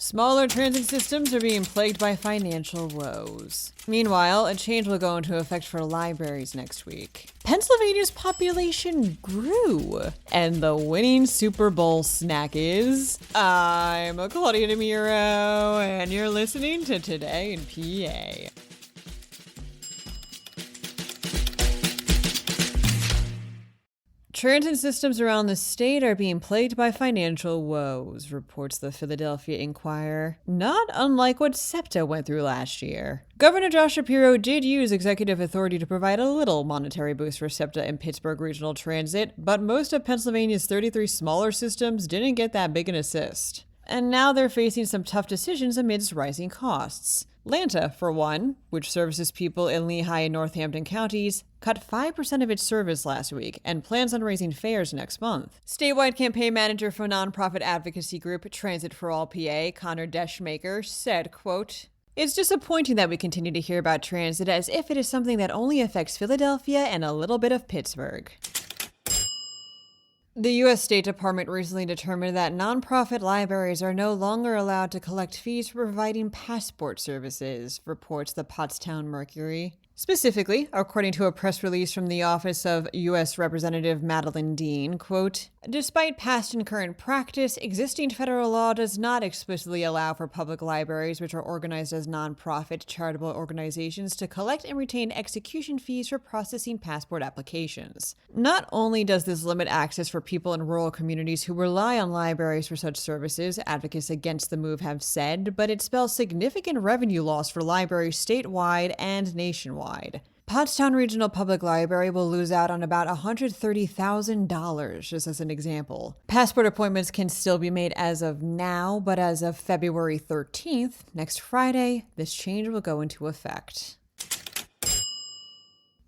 Smaller transit systems are being plagued by financial woes. Meanwhile, a change will go into effect for libraries next week. Pennsylvania's population grew, and the winning Super Bowl snack is... I'm Claudia Dimuro, and you're listening to Today in PA. Transit systems around the state are being plagued by financial woes, reports the Philadelphia Inquirer, not unlike what SEPTA went through last year. Governor Josh Shapiro did use executive authority to provide a little monetary boost for SEPTA and Pittsburgh Regional Transit, but most of Pennsylvania's 33 smaller systems didn't get that big an assist. And now they're facing some tough decisions amidst rising costs. Lanta, for one, which services people in Lehigh and Northampton counties, cut 5% of its service last week and plans on raising fares next month. Statewide campaign manager for nonprofit advocacy group Transit for All PA, Connor Deschmaker, said, quote, "It's disappointing that we continue to hear about transit as if it is something that only affects Philadelphia and a little bit of Pittsburgh." The U.S. State Department recently determined that nonprofit libraries are no longer allowed to collect fees for providing passport services, reports the Pottstown Mercury. Specifically, according to a press release from the office of U.S. Representative Madeline Dean, quote, "Despite past and current practice, existing federal law does not explicitly allow for public libraries, which are organized as nonprofit charitable organizations, to collect and retain execution fees for processing passport applications. Not only does this limit access for people in rural communities who rely on libraries for such services, advocates against the move have said, but it spells significant revenue loss for libraries statewide and nationwide. Pottstown Regional Public Library will lose out on about $130,000, just as an example. Passport appointments can still be made as of now, but as of February 13th, next Friday, this change will go into effect.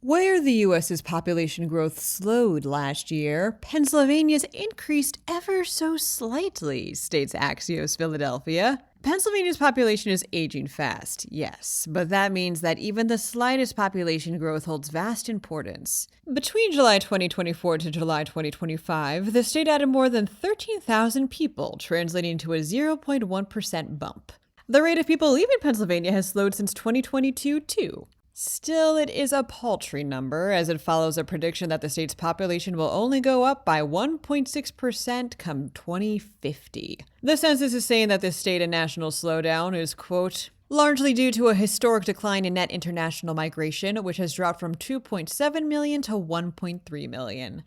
Where the U.S.'s population growth slowed last year, Pennsylvania's increased ever so slightly, states Axios Philadelphia. Pennsylvania's population is aging fast, yes, but that means that even the slightest population growth holds vast importance. Between July 2024 to July 2025, the state added more than 13,000 people, translating to a 0.1% bump. The rate of people leaving Pennsylvania has slowed since 2022, too. Still, it is a paltry number, as it follows a prediction that the state's population will only go up by 1.6% come 2050. The census is saying that this state and national slowdown is, quote, largely due to a historic decline in net international migration, which has dropped from 2.7 million to 1.3 million.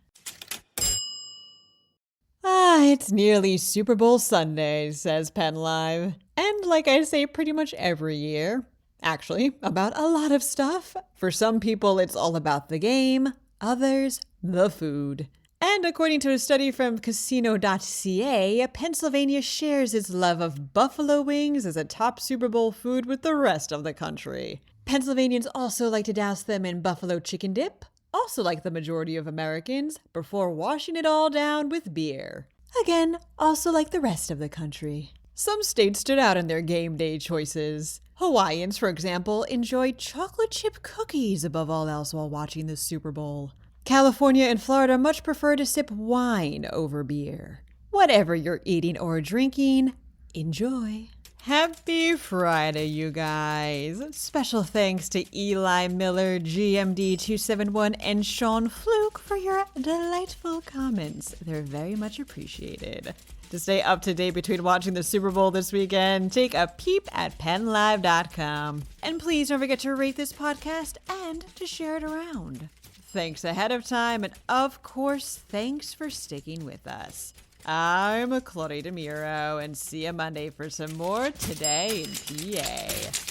It's nearly Super Bowl Sunday, says PennLive. And like I say pretty much every year, actually, about a lot of stuff. For some people, it's all about the game. Others, the food. And according to a study from Casino.ca, Pennsylvania shares its love of buffalo wings as a top Super Bowl food with the rest of the country. Pennsylvanians also like to douse them in buffalo chicken dip, also like the majority of Americans, before washing it all down with beer. Again, also like the rest of the country. Some states stood out in their game day choices. Hawaiians, for example, enjoy chocolate chip cookies above all else while watching the Super Bowl. California and Florida much prefer to sip wine over beer. Whatever you're eating or drinking, enjoy. Happy Friday, you guys. Special thanks to Eli Miller, GMD271, and Sean Fluke for your delightful comments. They're very much appreciated. To stay up to date between watching the Super Bowl this weekend, take a peep at PennLive.com. And please don't forget to rate this podcast and to share it around. Thanks ahead of time, and of course, thanks for sticking with us. I'm Claudia Dimuro, and see you Monday for some more Today in PA.